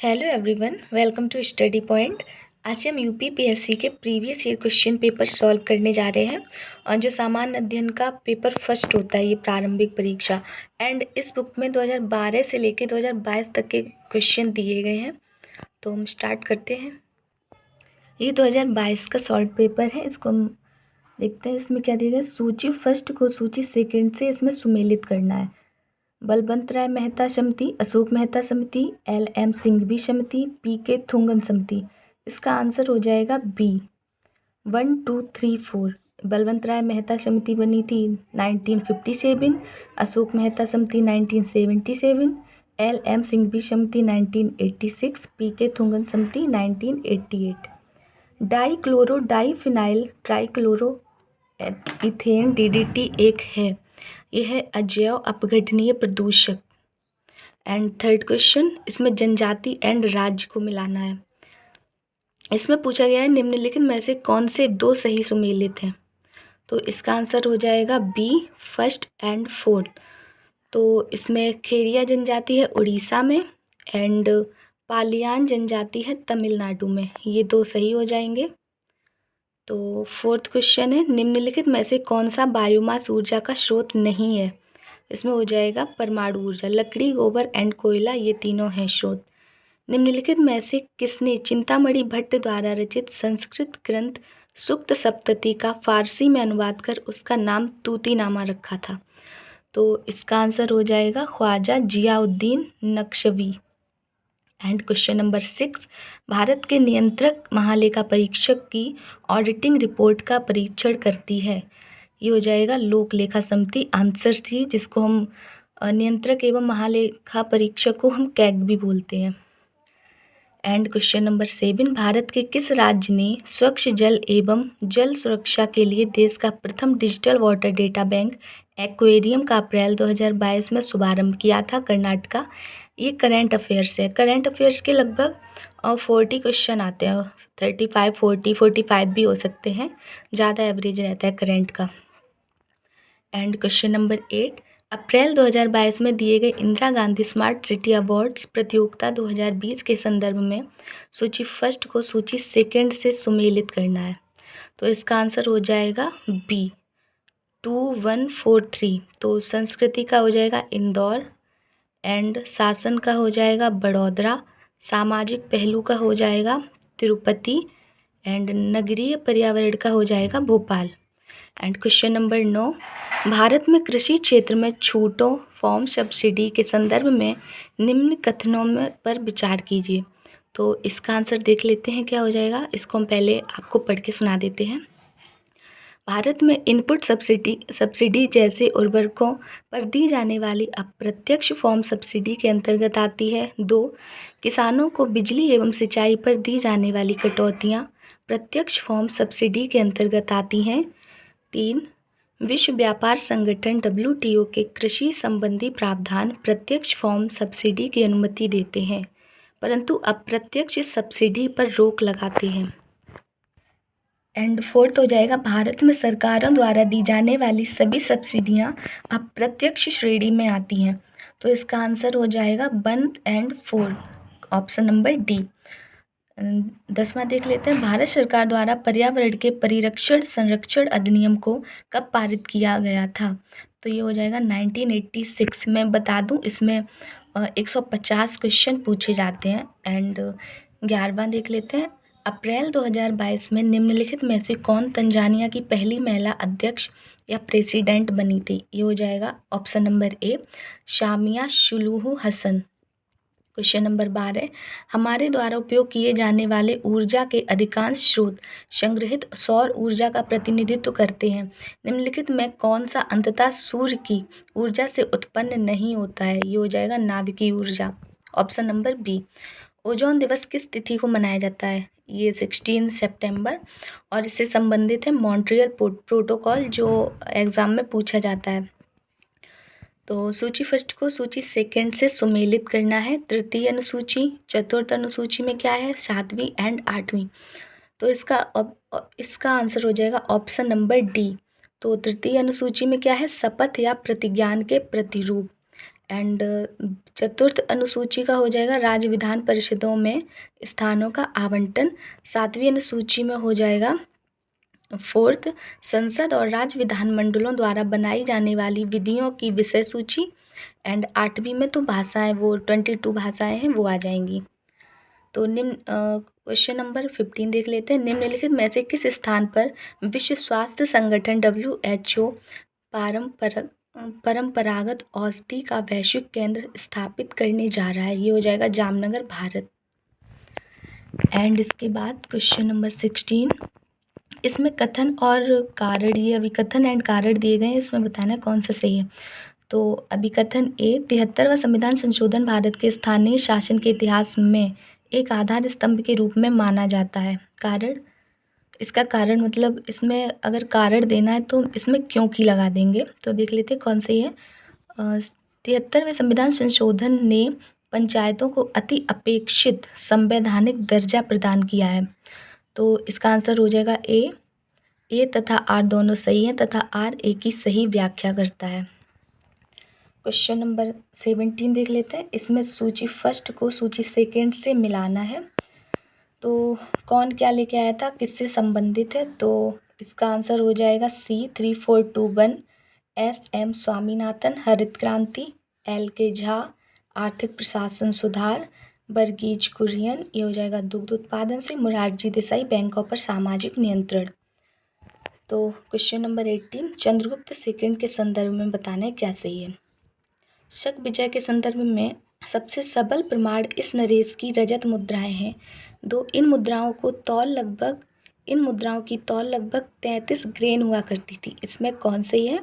Hello everyone, welcome to study point. आज हम UP PSC के previous year question paper solve करने जा रहे हैं। और जो सामान्य अध्ययन का पेपर फर्स्ट होता है, ये प्रारंभिक परीक्षा, एंड इस बुक में 2012 से लेकर 2022 तक के क्वेश्चन दिए गए हैं। तो हम स्टार्ट करते हैं। ये 2022 का सॉल्व पेपर है, इसको हम देखते हैं। इसमें क्या दिया गया, सूची फर्स्ट को सूची सेकेंड से इसमें सुमेलित करना है। बलवंत राय मेहता समिति, अशोक मेहता समिति, LM सिंघवी समिति, PK थुंगन समिति। इसका आंसर हो जाएगा बी 1 2 3 4। बलवंत राय मेहता समिति बनी थी 1957, अशोक मेहता समिति 1977, LM सिंघवी समिति 1986, PK थुंगन समिति 1988। Dichloro diphenyl trichloro ethane DDT एक है। यह है अजैव अपघटनीय प्रदूषक। एंड थर्ड क्वेश्चन, इसमें जनजाति एंड राज्य को मिलाना है। इसमें पूछा गया है निम्नलिखित में से कौन से दो सही सुमेलित हैं। तो इसका आंसर हो जाएगा बी फर्स्ट एंड फोर्थ। तो इसमें खेरिया जनजाति है उड़ीसा में, एंड पालियान जनजाति है तमिलनाडु में। ये दो सही हो जाएंगे। तो फोर्थ क्वेश्चन है, निम्नलिखित में से कौन सा बायोमास ऊर्जा का स्रोत नहीं है। इसमें हो जाएगा परमाणु ऊर्जा। लकड़ी, गोबर एंड कोयला, ये तीनों हैं स्रोत। निम्नलिखित में से किसने चिंतामणि भट्ट द्वारा रचित संस्कृत ग्रंथ सुक्त सप्तति का फारसी में अनुवाद कर उसका नाम तूतीनामा रखा था। तो इसका आंसर हो जाएगा Khwaja Ziauddin Naqshvi. And question number 6, Bharat के नियंत्रक महालेखा परीक्षक की ऑडिटिंग रिपोर्ट का परीक्षण करती है। ये हो जाएगा लोक लेखा समिति, आंसर सी, जिसको हम नियंत्रक एवं महालेखा परीक्षक को हम कैग भी बोलते हैं। एंड क्वेश्चन नंबर 7, भारत के किस राज्य ने स्वच्छ जल एवं जल सुरक्षा के लिए देश का प्रथम digital water data bank aquarium का अप्रैल 2022 में शुभारंभ किया था। कर्नाटका। ये करेंट अफेयर्स है। करेंट अफेयर्स के लगभग 40 क्वेश्चन आते हैं, 35 40 45 भी हो सकते हैं, ज़्यादा एवरेज रहता है करेंट का। एंड क्वेश्चन नंबर 8, अप्रैल 2022 में दिए गए Indira Gandhi smart city awards प्रतियोगिता 2020 के संदर्भ में सूची फर्स्ट को सूची सेकेंड से सुमेलित करना है। तो इसका आंसर हो जाएगा बी 2143। तो संस्कृति का हो जाएगा इंदौर, एंड शासन का हो जाएगा बड़ौदरा, सामाजिक पहलू का हो जाएगा तिरुपति, एंड नगरीय पर्यावरण का हो जाएगा Bhopal. And question number 9, Bharat में कृषि क्षेत्र में छूटों फॉर्म सब्सिडी के संदर्भ में निम्न कथनों में पर विचार कीजिए। तो इसका आंसर देख लेते हैं क्या हो जाएगा। इसको हम पहले आपको पढ़ के सुना देते हैं। भारत में इनपुट सब्सिडी जैसे उर्वरकों पर दी जाने वाली अप्रत्यक्ष फॉर्म सब्सिडी के अंतर्गत आती है। 2, किसानों को बिजली एवं सिंचाई पर दी जाने वाली कटौतियाँ प्रत्यक्ष फॉर्म सब्सिडी के अंतर्गत आती हैं। 3, विश्व व्यापार संगठन WTO के कृषि संबंधी प्रावधान प्रत्यक्ष फॉर्म सब्सिडी की अनुमति देते हैं, परंतु अप्रत्यक्ष सब्सिडी पर रोक लगाते हैं। एंड फोर्थ हो जाएगा, भारत में सरकारों द्वारा दी जाने वाली सभी सब्सिडियां अप्रत्यक्ष श्रेणी में आती हैं। तो इसका आंसर हो जाएगा 1 एंड 4, ऑप्शन नंबर डी। 10वां देख लेते हैं, भारत सरकार द्वारा पर्यावरण के परिरक्षण संरक्षण अधिनियम को कब पारित किया गया था। तो ये हो जाएगा 1986। मैं बता दूं, इसमें 150 क्वेश्चन पूछे जाते हैं। एंड 11वां देख लेते हैं, अप्रैल 2022 में निम्नलिखित में से कौन तंजानिया की पहली महिला अध्यक्ष या प्रेसिडेंट बनी थी। ये हो जाएगा option number A, Shamiya Suluhu Hasan. Question number 12, हमारे द्वारा उपयोग किए जाने वाले ऊर्जा के अधिकांश स्रोत संग्रहित सौर ऊर्जा का प्रतिनिधित्व करते हैं। निम्नलिखित में कौन सा अंततः सूर्य की ऊर्जा से उत्पन्न नहीं होता है। ये हो जाएगा नाभिकीय ऊर्जा, ऑप्शन नंबर बी। ओजोन दिवस किस तिथि को मनाया जाता है। ये 16 सितंबर, और इससे संबंधित है मॉन्ट्रियल प्रोटोकॉल, जो एग्जाम में पूछा जाता है। तो सूची फर्स्ट को सूची सेकंड से सुमेलित करना है। तृतीय अनुसूची, चतुर्थ अनुसूची में क्या है, 7वीं एंड 8वीं। तो इसका आंसर हो जाएगा ऑप्शन नंबर डी। तो तृतीय अनुसूची में क्या है, शपथ या प्रतिज्ञान के प्रतिरूप। एंड चतुर्थ अनुसूची का हो जाएगा राज्य विधान परिषदों में स्थानों का आवंटन। 7वीं अनुसूची में हो जाएगा फोर्थ संसद और राज्य विधानमंडलों द्वारा बनाई जाने वाली विधियों की विषय सूची। एंड 8वीं में तो भाषाएं, वो 22 भाषाएं हैं, वो आ जाएंगी। तो निम्न क्वेश्चन नंबर 15 देख लेते हैं। निम्नलिखित में से किस स्थान पर विश्व स्वास्थ्य संगठन WHO परंपरागत औषधि का वैश्विक केंद्र स्थापित करने जा रहा है? ये हो जाएगा जामनगर, भारत। एंड इसके बाद क्वेश्चन नंबर 16, इसमें कथन और कारण, ये अभिकथन एंड कारण दिए गए हैं, इसमें बताना कौन सा सही है। तो अभिकथन ए, 73वां संविधान संशोधन भारत के स्थानीय शासन के इतिहास में एक आधार स्तंभ के रूप में माना जाता है। कारण, इसका कारण मतलब इसमें अगर कारण देना है तो इसमें क्योंकि लगा देंगे। तो देख लेते हैं कौन सही है। 73वें संविधान संशोधन ने पंचायतों को अति अपेक्षित संवैधानिक दर्जा प्रदान किया है। तो इसका आंसर हो जाएगा ए तथा आर दोनों सही हैं तथा आर ए की सही व्याख्या करता है। क्वेश्चन नंबर 17 देख लेते हैं। इसमें सूची फर्स्ट को सूची सेकेंड से मिलाना है। तो कौन क्या लेके आया था, किससे संबंधित है? तो इसका आंसर हो जाएगा C 3421, SM स्वामीनाथन हरित क्रांति, LK झा आर्थिक प्रशासन सुधार, वर्गीज कुरियन, ये हो जाएगा दुग्ध उत्पादन से, मोरारजी देसाई बैंकों पर सामाजिक नियंत्रण। तो क्वेश्चन नंबर 18, चंद्रगुप्त सेकंड के संदर्भ में बताना है क्या सही है। शक विजय के संदर्भ में सबसे सबल प्रमाण इस नरेश की रजत मुद्राएं हैं। इन मुद्राओं की तौल लगभग 33 ग्रेन हुआ करती थी। इसमें कौन सही है?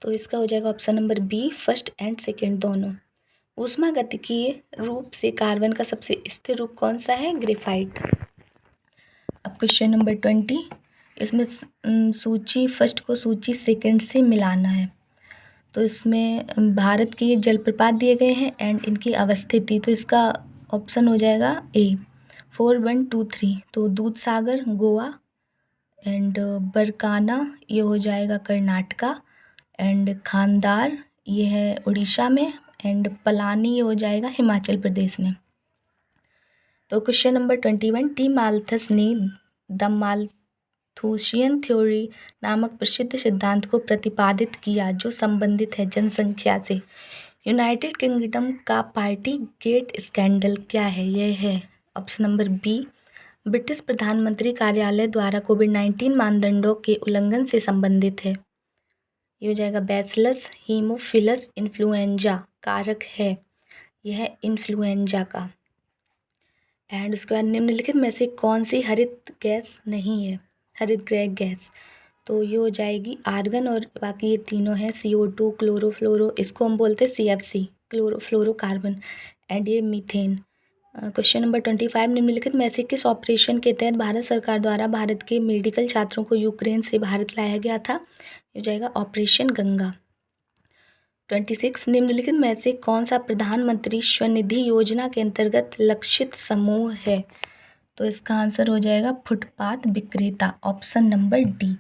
तो इसका हो जाएगा option number B, first and second दोनों। ऊष्मागतिकीय रूप से कार्बन का सबसे स्थिर रूप कौन सा है? ग्रेफाइट। अब क्वेश्चन नंबर 20, इसमें सूची फर्स्ट को सूची सेकेंड से मिलाना है। तो इसमें भारत के ये जलप्रपात दिए गए हैं एंड इनकी अवस्थिति, तो इसका ऑप्शन हो जाएगा ए, 4, 1, 2, 3। तो दूध सागर गोवा, एंड बरकाना ये हो जाएगा कर्नाटका, एंड खानदार ये है उड़ीसा में, एंड पलानी ये हो जाएगा हिमाचल प्रदेश में। तो क्वेश्चन नंबर 21, टी माल्थस ने द माल्थुसियन थ्योरी नामक प्रसिद्ध सिद्धांत को प्रतिपादित किया जो संबंधित है जनसंख्या से। यूनाइटेड किंगडम का पार्टी गेट स्कैंडल क्या है? यह है ऑप्शन नंबर बी, ब्रिटिश प्रधानमंत्री कार्यालय द्वारा कोविड-19 मानदंडों के उल्लंघन से संबंधित है। ये हो जाएगा बैसिलस हीमोफिलस इन्फ्लुएंजा कारक है, यह है इन्फ्लुएंजा का। एंड उसके बाद निम्नलिखित में से कौन सी हरित गैस नहीं है? हरित गृह गैस, तो ये हो जाएगी आर्गन, और बाकी ये तीनों हैं CO2, क्लोरोफ्लोरो, इसको हम बोलते हैं CFC क्लोरोफ्लोरोकार्बन, एंड ये मीथेन। क्वेश्चन नंबर 25, निम्नलिखित में से किस ऑपरेशन के तहत भारत सरकार द्वारा भारत के मेडिकल छात्रों को यूक्रेन से भारत लाया गया था? ये हो जाएगा ऑपरेशन गंगा। 26, निम्नलिखित में से कौन सा प्रधानमंत्री स्वनिधि योजना के अंतर्गत लक्षित समूह है? तो इसका आंसर हो जाएगा फुटपाथ विक्रेता, ऑप्शन नंबर डी।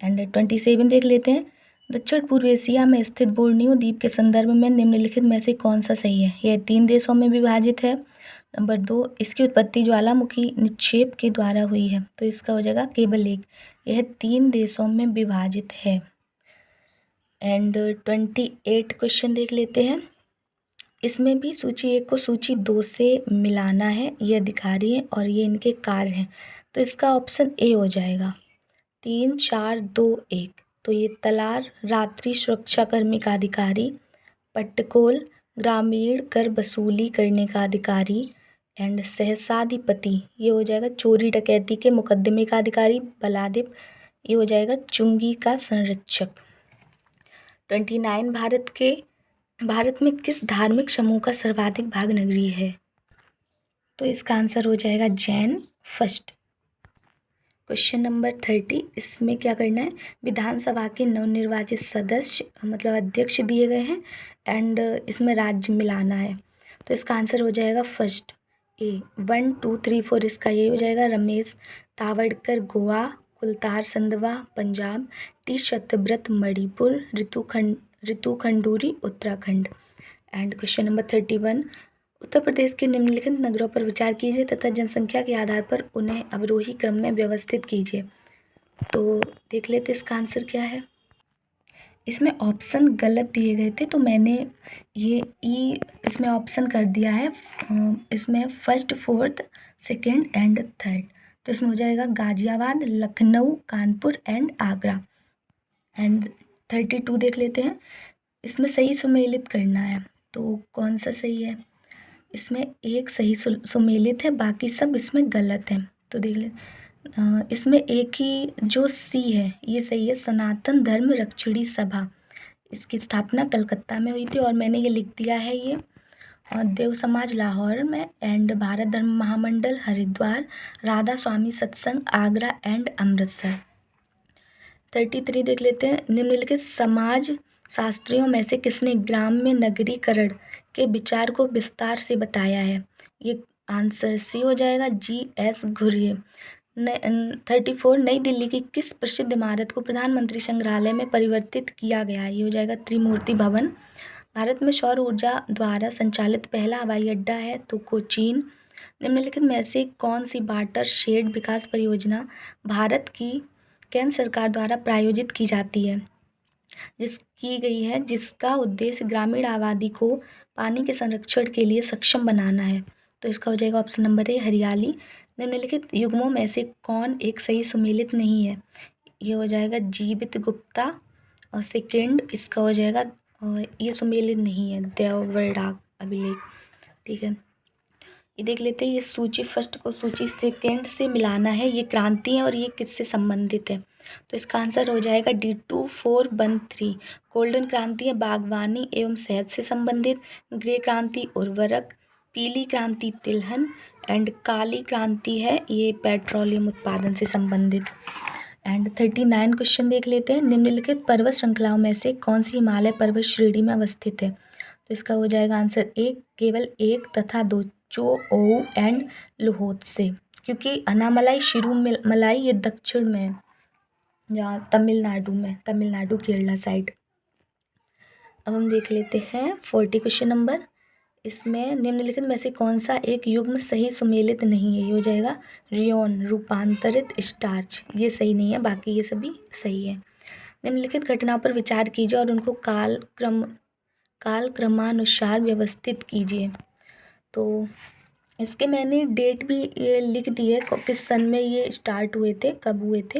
एंड 27 देख लेते हैं। दक्षिण पूर्व एशिया में स्थित बोर्नियो द्वीप के संदर्भ में निम्नलिखित में से कौन सा सही है? यह 3 देशों में विभाजित है। नंबर 2, इसकी उत्पत्ति ज्वालामुखी निक्षेप के द्वारा हुई है, तो इसका हो जाएगा केवल एक, यह 3 देशों में विभाजित है। एंड 28 क्वेश्चन देख लेते हैं। इसमें भी सूची 1 को सूची 2 से मिलाना है, ये अधिकारी हैं और ये इनके कार्य हैं, तो इसका ऑप्शन ए हो जाएगा 3, 4, 2, 1। तो ये तलार रात्रि सुरक्षा कर्मी का अधिकारी, पट्टकोल ग्रामीण कर वसूली करने का अधिकारी, एंड सहसाधिपति ये हो जाएगा चोरी डकैती के मुकदमे का अधिकारी, बलादिप ये हो जाएगा चुंगी का संरक्षक। 29, भारत में किस धार्मिक समूह का सर्वाधिक भाग नगरीय है? तो इसका आंसर हो जाएगा जैन, फर्स्ट। क्वेश्चन नंबर 30, इसमें क्या करना है? विधानसभा के नवनिर्वाचित सदस्य मतलब अध्यक्ष दिए गए हैं एंड इसमें राज्य मिलाना है, तो इसका आंसर हो जाएगा फर्स्ट ए, 1, 2, 3, 4, इसका ये हो जाएगा Ramesh Tawadkar Goa, Kultar Sandhwan Punjab, T Satyavrat Manipur, Ritu Khanduri Uttarakhand. And question number 31, Uttar Pradesh के निम्नलिखित नगरों पर विचार कीजिए तथा जनसंख्या के आधार पर उन्हें अवरोही क्रम में व्यवस्थित कीजिए। तो देख लेते इसका आंसर क्या है। इसमें ऑप्शन गलत दिए गए थे तो मैंने ये इसमें ऑप्शन कर दिया है। इसमें first, fourth, second and third. तो इसमें हो जाएगा गाजियाबाद, लखनऊ, कानपुर एंड आगरा। एंड 32 देख लेते हैं। इसमें सही सुमेलित करना है तो कौन सा सही है। इसमें एक सही सुमेलित है, बाकी सब इसमें गलत है। तो देख ले, इसमें एक ही जो सी है ये सही है, सनातन धर्म रक्षणी सभा। इसकी स्थापना कलकत्ता में हुई थी और मैंने ये लिख दिया है ये देव समाज लाहौर में एंड भारत धर्म महामंडल हरिद्वार, राधा स्वामी सत्संग आगरा एंड अमृतसर। 33 देख लेते हैं। निम्नलिखित समाज शास्त्रियों में से किसने ग्राम्य नगरीकरण के विचार को विस्तार से बताया है। ये आंसर सी हो जाएगा, G.S. घुर्ये। 34, नई दिल्ली की किस प्रसिद्ध इमारत को प्रधानमंत्री संग्रहालय में परिवर्तित किया गया है। ये हो जाएगा त्रिमूर्ति भवन। भारत में सौर ऊर्जा द्वारा संचालित पहला हवाई अड्डा है तो कोचीन। निम्नलिखित में से कौन सी वाटर शेड विकास परियोजना भारत की केंद्र सरकार द्वारा प्रायोजित की जाती है, जिसका उद्देश्य ग्रामीण आबादी को पानी के संरक्षण के लिए सक्षम बनाना है। तो इसका हो जाएगा ऑप्शन नंबर ए, हरियाली। निम्नलिखित युग्मों में से कौन एक सही सुमेलित नहीं है। ये हो जाएगा जीवित गुप्ता। और सेकेंड इसका हो जाएगा ये सुमेलित नहीं है, देववरडाग अभिलेख। ठीक है, ये देख लेते हैं। ये सूची फर्स्ट को सूची सेकेंड से मिलाना है। ये क्रांति है और ये किससे संबंधित है। तो इसका आंसर हो जाएगा D2413। गोल्डन क्रांति है बागवानी एवं शहद से संबंधित, ग्रे क्रांति उर्वरक, पीली क्रांति तिलहन एंड काली क्रांति है ये पेट्रोलियम उत्पादन से संबंधित। एंड 39 क्वेश्चन देख लेते हैं। निम्नलिखित पर्वत श्रृंखलाओं में से कौन सी हिमालय पर्वत श्रेणी में अवस्थित है। तो इसका हो जाएगा आंसर एक, केवल एक तथा दो, चोओ एंड लोहोत्से। क्योंकि अनामलाई शिरुमलाई ये दक्षिण में है, जहाँ तमिलनाडु केरला साइड। अब हम देख लेते हैं 40 क्वेश्चन नंबर। इसमें निम्नलिखित में से कौन सा एक युग्म सही सुमेलित नहीं है। ये हो जाएगा रियोन, रूपांतरित स्टार्च। ये सही नहीं है, बाकी ये सभी सही है। निम्नलिखित घटनाओं पर विचार कीजिए और उनको कालक्रमानुसार व्यवस्थित कीजिए। तो इसके मैंने डेट भी ये लिख दी है, किस सन में ये स्टार्ट हुए थे, कब हुए थे।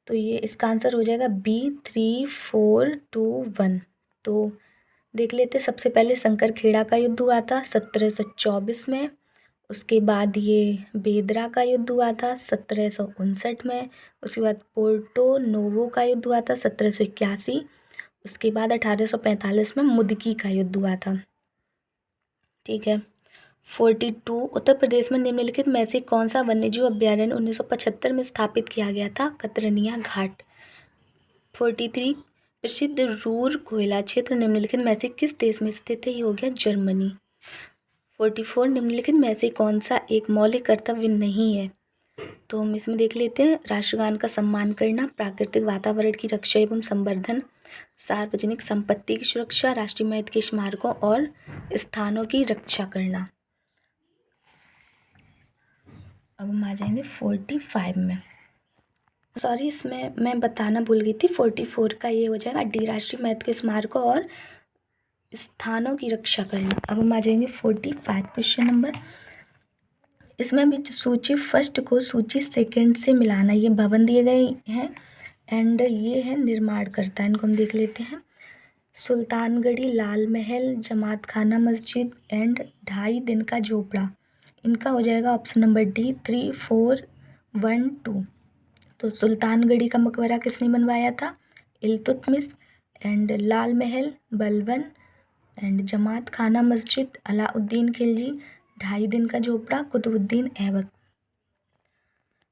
तो ये इसका आंसर हो जाएगा B3421। तो देख लेते, सबसे पहले शंकरखेड़ा का युद्ध हुआ था 1724 में। उसके बाद ये बेदरा का युद्ध हुआ था 1759 में। उसके बाद पोर्टो नोवो का युद्ध हुआ था 1781। उसके बाद 1845 में मुदकी का युद्ध हुआ था। ठीक है। 42, उत्तर प्रदेश में निम्नलिखित में से कौन सा वन्यजीव अभ्यारण्य 1975 में स्थापित किया गया था। कतरनिया घाट। 43, प्रसिद्ध रूर कोयला क्षेत्र निम्नलिखित में से किस देश में स्थित है। ये हो गया जर्मनी। 44, निम्नलिखित में से कौन सा एक मौलिक कर्तव्य नहीं है। तो हम इसमें देख लेते हैं। राष्ट्रगान का सम्मान करना, प्राकृतिक वातावरण की रक्षा एवं संवर्धन, सार्वजनिक संपत्ति की सुरक्षा, राष्ट्रीय महत्व के स्मारकों और स्थानों की रक्षा करना। अब हम आ जाएंगे 45 में। सॉरी, इसमें मैं बताना भूल गई थी। 44 का ये हो जाएगा डी, राष्ट्रीय महत्व के स्मारकों और स्थानों की रक्षा करना। अब हम आ जाएंगे 45 क्वेश्चन नंबर। इसमें भी सूची फर्स्ट को सूची सेकंड से मिलाना। ये भवन दिए गए हैं एंड ये है निर्माणकर्ता। इनको हम देख लेते हैं। सुल्तानगढ़ी लाल महल, जमात खाना मस्जिद एंड 2.5 दिन का झोपड़ा। इनका हो जाएगा ऑप्शन नंबर डी, 3412। तो सुल्तानगढ़ी का मकबरा किसने बनवाया था। इल्तुतमिश। एंड लाल महल बलबन एंड जमात खाना मस्जिद अलाउद्दीन खिलजी, 2.5 दिन का झोपड़ा कुतुबुद्दीन ऐबक।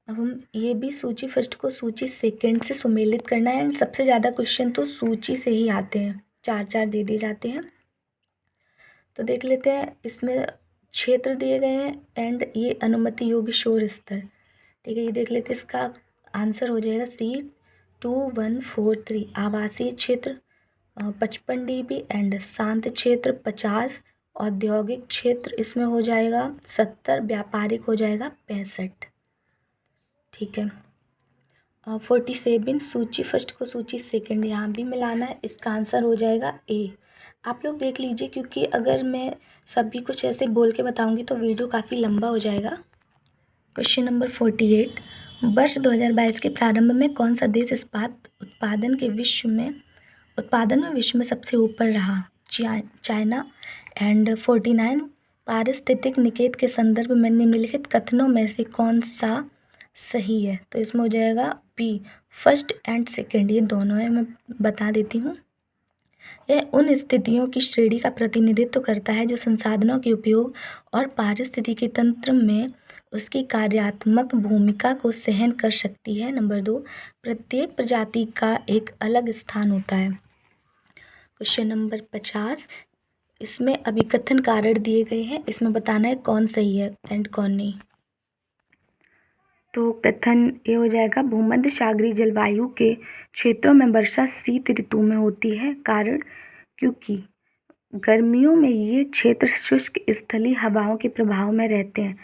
अब हम ये भी सूची फर्स्ट को सूची सेकंड से सुमेलित करना है। सबसे ज़्यादा क्वेश्चन तो सूची से ही आते हैं, 4 दे दिए जाते हैं। तो देख लेते हैं। इसमें क्षेत्र दिए गए हैं एंड ये अनुमति योग्य शोर स्तर। ठीक है, ये देख लेते हैं। इसका आंसर हो जाएगा C2143, आवासीय क्षेत्र 55 dB एंड शांत क्षेत्र 50, औद्योगिक क्षेत्र इसमें हो जाएगा 70, व्यापारिक हो जाएगा 65। ठीक है। 47 सूची फर्स्ट को सूची सेकंड यहाँ भी मिलाना है, इसका आंसर हो जाएगा ए। आप लोग देख लीजिए, क्योंकि अगर मैं सभी कुछ ऐसे बोल के बताऊंगी तो वीडियो काफ़ी लंबा हो जाएगा। क्वेश्चन नंबर 48, वर्ष 2022 के प्रारंभ में कौन सा देश इस्पात उत्पादन में विश्व में सबसे ऊपर रहा? चाइना। एंड 49, पारिस्थितिक निकेत के संदर्भ में निम्नलिखित कथनों में से कौन सा सही है? तो इसमें हो जाएगा बी, फर्स्ट एंड सेकंड, ये दोनों है, मैं बता देती हूँ। यह उन स्थितियों की श्रेणी का प्रतिनिधित्व करता है जो संसाधनों के उपयोग और पारिस्थितिकी तंत्र में उसकी कार्यात्मक भूमिका को सहन कर सकती है। नंबर 2, प्रत्येक प्रजाति का एक अलग स्थान होता है। क्वेश्चन नंबर 50, इसमें अभिकथन कारण दिए गए हैं, इसमें बताना है कौन सही है एंड कौन नहीं। तो कथन ये हो जाएगा, भूमध्य सागरीय जलवायु के क्षेत्रों में वर्षा शीत ऋतु में होती है। कारण, क्योंकि गर्मियों में ये क्षेत्र शुष्क स्थलीय हवाओं के प्रभाव में रहते हैं।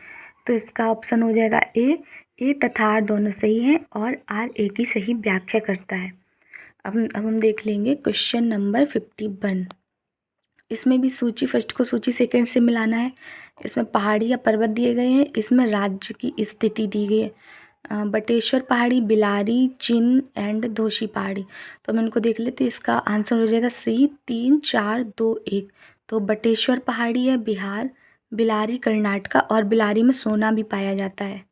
तो इसका ऑप्शन हो जाएगा ए तथा आर दोनों सही हैं और आर ए की सही व्याख्या करता है। अब हम देख लेंगे क्वेश्चन नंबर 51। इसमें भी सूची फर्स्ट को सूची सेकंड से मिलाना है। इसमें पहाड़ी या पर्वत दिए गए हैं, इसमें राज्य की स्थिति दी गई है। बटेश्वर पहाड़ी, बिलारी, चिन एंड धोशी पहाड़ी। तो हम इनको देख लेते हैं, इसका आंसर हो जाएगा सी, 3 4 2 1। तो बटेश्वर पहाड़ी है बिहार, बिलारी कर्नाटका, और बिलारी में सोना भी पाया जाता है,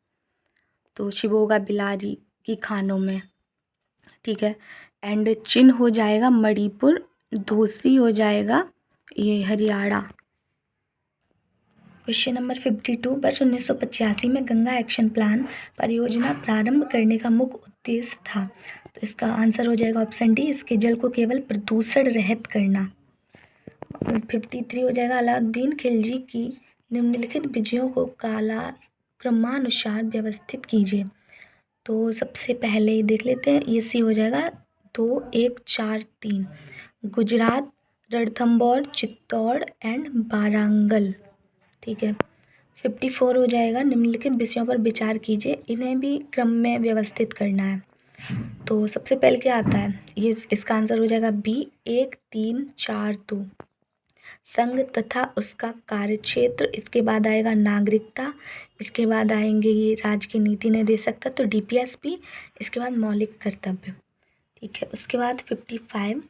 तो शिवोगा बिलारी की खानों में। ठीक है। एंड चिन हो जाएगा मणिपुर, धोसी हो जाएगा ये हरियाणा। क्वेश्चन नंबर 52, वर्ष 1985 में गंगा एक्शन प्लान परियोजना प्रारंभ करने का मुख्य उद्देश्य था। तो इसका आंसर हो जाएगा ऑप्शन डी, इसके जल को केवल प्रदूषण रहित करना। 53 हो जाएगा, अलाउद्दीन खिलजी की निम्नलिखित विजयों को कालक्रमानुसार व्यवस्थित कीजिए। तो सबसे पहले देख लेते हैं, ये सी हो जाएगा 2 1 4 3, गुजरात, रणथंबोर, चित्तौड़ एंड वारंगल। ठीक है। 54 हो जाएगा, निम्नलिखित विषयों पर विचार कीजिए, इन्हें भी क्रम में व्यवस्थित करना है। तो सबसे पहले क्या आता है, ये इसका आंसर हो जाएगा बी, 1 3 4 2, संघ तथा उसका कार्यक्षेत्र। इसके बाद आएगा नागरिकता, इसके बाद आएंगे ये राज्य की नीति निर्देशकता, तो डीपीएसपी, इसके बाद मौलिक कर्तव्य। ठीक है। उसके बाद 55,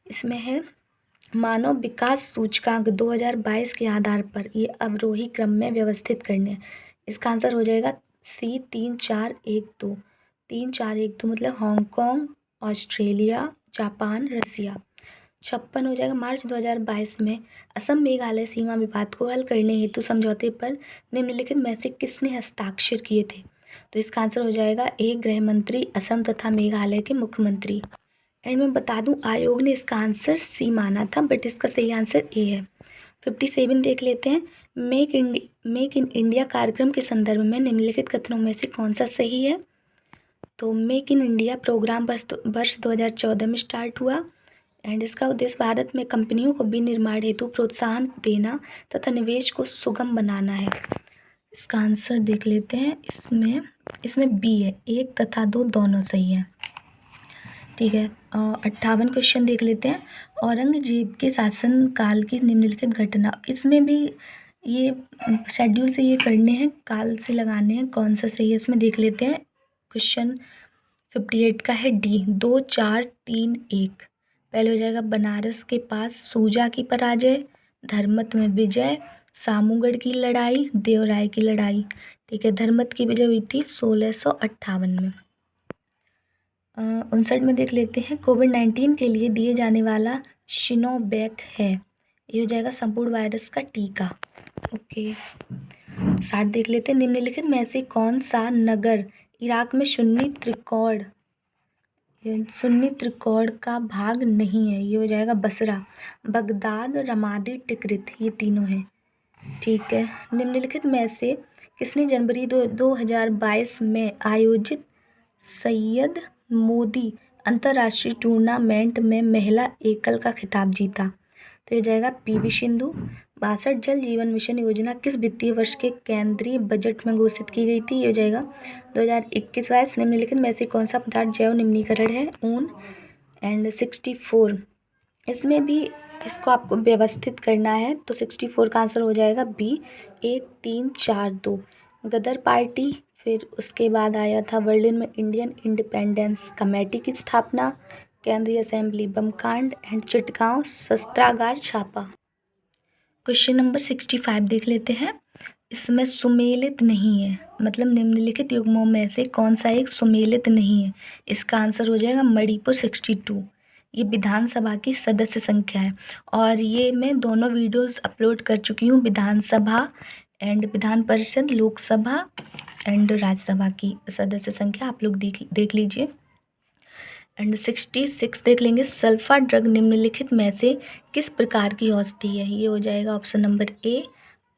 इसमें है मानव विकास सूचकांक 2022 के आधार पर ये अवरोही क्रम में व्यवस्थित करने हैं। इसका आंसर हो जाएगा सी, 3 4 1 2। 3 4 1 2 मतलब हांगकांग, ऑस्ट्रेलिया, जापान, रसिया। 56 हो जाएगा, मार्च 2022 में असम मेघालय सीमा विवाद को हल करने हेतु समझौते पर निम्नलिखित में से किसने हस्ताक्षर किए थे? तो इसका आंसर हो जाएगा ए, गृह मंत्री, असम तथा मेघालय के मुख्यमंत्री। एंड मैं बता दूं, आयोग ने इसका आंसर सी माना था, बट इसका सही आंसर ए है। 57 देख लेते हैं, मेक इन इंडिया कार्यक्रम के संदर्भ में निम्नलिखित कथनों में से कौन सा सही है? तो मेक इन इंडिया प्रोग्राम वर्ष 2014 में स्टार्ट हुआ एंड इसका उद्देश्य भारत में कंपनियों को विनिर्माण हेतु प्रोत्साहन देना तथा निवेश को सुगम बनाना है। इसका आंसर देख लेते हैं, इसमें बी है, 1 तथा 2 दोनों सही है। ठीक है। 58 क्वेश्चन देख लेते हैं, औरंगजेब के शासन काल की निम्नलिखित घटना। इसमें भी ये शेड्यूल से ये करने हैं, काल से लगाने हैं, कौन सा सही है इसमें देख लेते हैं। क्वेश्चन 58 का है डी, 2 4 3 1। पहले हो जाएगा बनारस के पास सूजा की पराजय, धर्मत में विजय, सामूगढ़ की लड़ाई, देवराय की लड़ाई। ठीक है। धर्मत की विजय हुई थी 1658 में। 59 में देख लेते हैं, कोविड-19 के लिए दिए जाने वाला सिनोवैक है, ये हो जाएगा संपूर्ण वायरस का टीका। ओके। 60 देख लेते हैं, निम्नलिखित में से कौन सा नगर इराक में सुन्नी त्रिकोण का भाग नहीं है? ये हो जाएगा बसरा, बगदाद, रमादी, टिकरित, ये तीनों हैं। ठीक है। निम्नलिखित में से किसने जनवरी 2022 में आयोजित सैयद मोदी अंतर्राष्ट्रीय टूर्नामेंट में महिला एकल का खिताब जीता? तो ये जाएगा पीवी सिंधु। 62 जल जीवन मिशन योजना किस वित्तीय वर्ष के केंद्रीय बजट में घोषित की गई थी? ये हो जाएगा 2021-22। निम्नलिखित में से कौन सा पदार्थ जैव निम्नीकरण है? ऊन। एंड 64, इसमें भी इसको आपको व्यवस्थित करना है, तो 64 का आंसर हो जाएगा बी, 1 3 4 2। गदर पार्टी, फिर उसके बाद आया था बर्लिन में इंडियन इंडिपेंडेंस कमेटी की स्थापना, केंद्रीय असेंबली बम कांड, एंड चिटगांव शस्त्रागार छापा। क्वेश्चन नंबर 65 देख लेते हैं। इसमें सुमेलित नहीं है, मतलब निम्नलिखित युग्मों में से कौन सा एक सुमेलित नहीं है? इसका आंसर हो जाएगा मणिपुर 62। ये विधानसभा की सदस्य संख्या है, और ये मैं दोनों वीडियोस अपलोड कर चुकी हूँ, विधानसभा एंड विधान परिषद, लोकसभा एंड राज्यसभा की सदस्य संख्या आप लोग देख लीजिए। एंड 66 देख लेंगे। सल्फा ड्रग निम्नलिखित में से किस प्रकार की औषधि है? ये हो जाएगा ऑप्शन नंबर ए,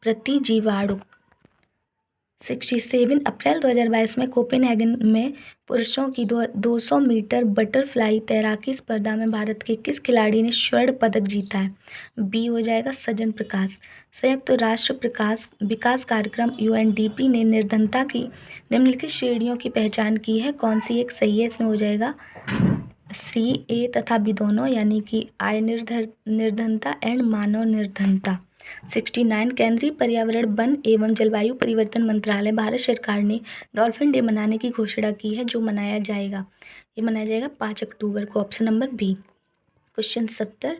प्रतिजीवाणु। 67 अप्रैल 2022 में कोपेनहेगन में पुरुषों की 200 मीटर बटरफ्लाई तैराकी स्पर्धा में भारत के किस खिलाड़ी ने स्वर्ण पदक जीता है? बी हो जाएगा सज्जन प्रकाश। संयुक्त राष्ट्र विकास कार्यक्रम यूएनडीपी ने निर्धनता की निम्नलिखित श्रेणियों की पहचान की है, कौन सी एक सही है? इसमें हो जाएगा सी, ए तथा बी दोनों, यानी कि आय निर्धनता एंड मानव निर्धनता। 69 केंद्रीय पर्यावरण वन एवं जलवायु परिवर्तन मंत्रालय भारत सरकार ने डॉल्फिन डे मनाने की घोषणा की है, जो मनाया जाएगा। ये मनाया जाएगा 5 अक्टूबर को, ऑप्शन नंबर बी। क्वेश्चन 70 ये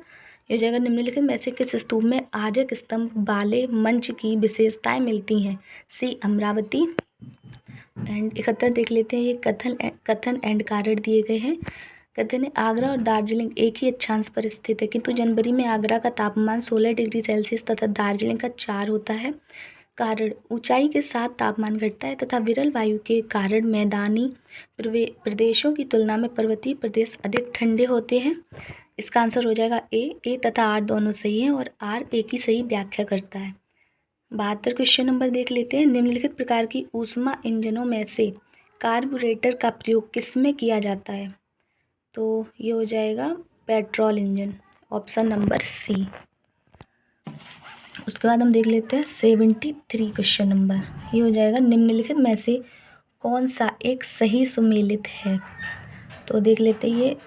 हो जाएगा निम्नलिखित में से किस स्तूप में आर्यक स्तंभ वाले मंच की विशेषताएं मिलती हैं? सी, अमरावती। एंड 71 देख लेते हैं। ये कथन एंड कारण दिए गए हैं। कहते हैं आगरा और दार्जिलिंग एक ही अक्षांश पर स्थित है, किंतु जनवरी में आगरा का तापमान 16 डिग्री सेल्सियस तथा दार्जिलिंग का 4 होता है। कारण, ऊंचाई के साथ तापमान घटता है तथा विरल वायु के कारण मैदानी प्रदेशों की तुलना में पर्वतीय प्रदेश अधिक ठंडे होते हैं। इसका आंसर हो जाएगा ए तथा आर दोनों सही हैं, और आर ए की सही व्याख्या करता है। 72 क्वेश्चन नंबर देख लेते हैं। निम्नलिखित प्रकार की ऊष्मा इंजनों में से कार्बोरेटर का प्रयोग किसमें किया जाता है? तो ये हो जाएगा petrol engine, option number C. उसके बाद हम देख लेते हैं 73 क्वेश्चन नंबर। ये हो जाएगा निम्नलिखित में से कौन सा एक सही सुमेलित है? तो देख लेते हैं। ये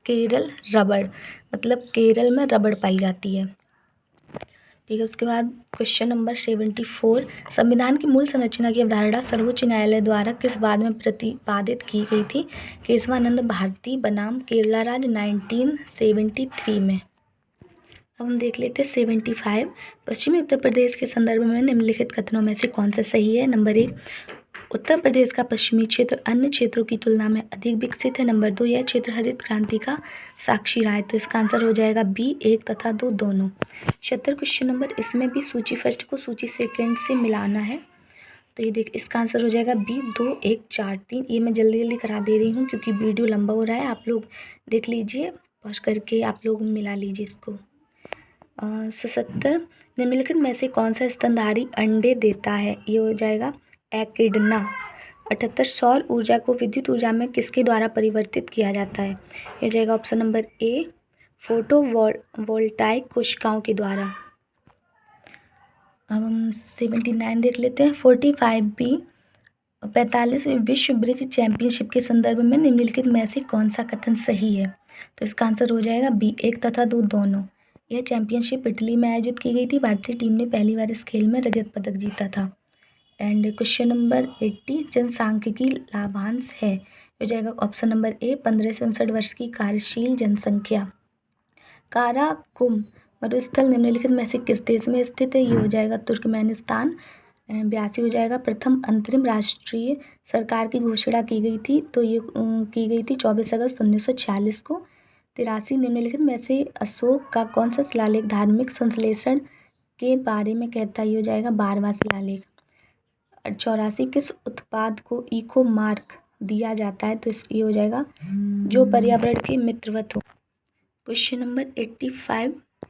केरल रबड़, मतलब केरल में रबड़ पाई जाती है। ठीक है। उसके बाद क्वेश्चन नंबर 74, संविधान की मूल संरचना की अवधारणा सर्वोच्च न्यायालय द्वारा किस बाद में प्रतिपादित की गई थी? केशवानंद भारती बनाम केरला राज्य 1973 में। अब हम देख लेते हैं 75, पश्चिमी उत्तर प्रदेश के संदर्भ में निम्नलिखित कथनों में से कौन सा सही है? नंबर 1, उत्तर प्रदेश का पश्चिमी क्षेत्र अन्य क्षेत्रों की तुलना में अधिक विकसित है। नंबर 2, यह क्षेत्र हरित क्रांति का साक्षी रहा है। तो इसका आंसर हो जाएगा बी, 1 तथा 2 दोनों। 76 क्वेश्चन नंबर, इसमें भी सूची फर्स्ट को सूची सेकेंड से मिलाना है। तो ये देख, इसका आंसर हो जाएगा बी, 2 1 4 3। ये मैं जल्दी जल्दी करा दे रही हूँ क्योंकि वीडियो लंबा हो रहा है। आप लोग देख लीजिए, पॉज करके आप लोग मिला लीजिए इसको। 77, निम्नलिखित में से कौन सा स्तनधारी अंडे देता है? ये हो जाएगा एकिडना। 78, सौर ऊर्जा को विद्युत ऊर्जा में किसके द्वारा परिवर्तित किया जाता है? ये हो जाएगा ऑप्शन नंबर ए, फोटोवोल्टाइक कोशिकाओं के द्वारा। अब हम 79 देख लेते हैं। 45 बी, 45वीं विश्व ब्रिज चैंपियनशिप के संदर्भ में निम्नलिखित में से कौन सा कथन सही है? तो इसका आंसर हो जाएगा बी, 1 तथा 2 दोनों। यह चैंपियनशिप इटली में आयोजित की गई थी। भारतीय टीम ने पहली बार इस खेल में रजत पदक जीता था। एंड क्वेश्चन नंबर 80, जनसांख्यिकी लाभांश है? हो जाएगा ऑप्शन नंबर ए, 15 से 59 वर्ष की कार्यशील जनसंख्या। काराकुम मरुस्थल निम्नलिखित में से किस देश में स्थित है? ये हो जाएगा तुर्कमेनिस्तान। 82 हो जाएगा, प्रथम अंतरिम राष्ट्रीय सरकार की घोषणा की गई थी, तो ये की गई थी 24 अगस्त 1946 को। 83, निम्नलिखित में से अशोक का कौन सा शिलालेख धार्मिक संश्लेषण के बारे में कहता है? ये हो जाएगा 12वां शिलालेख। 84, किस उत्पाद को इको मार्क दिया जाता है? तो ये हो जाएगा जो पर्यावरण के मित्रवत हो। Question number 85,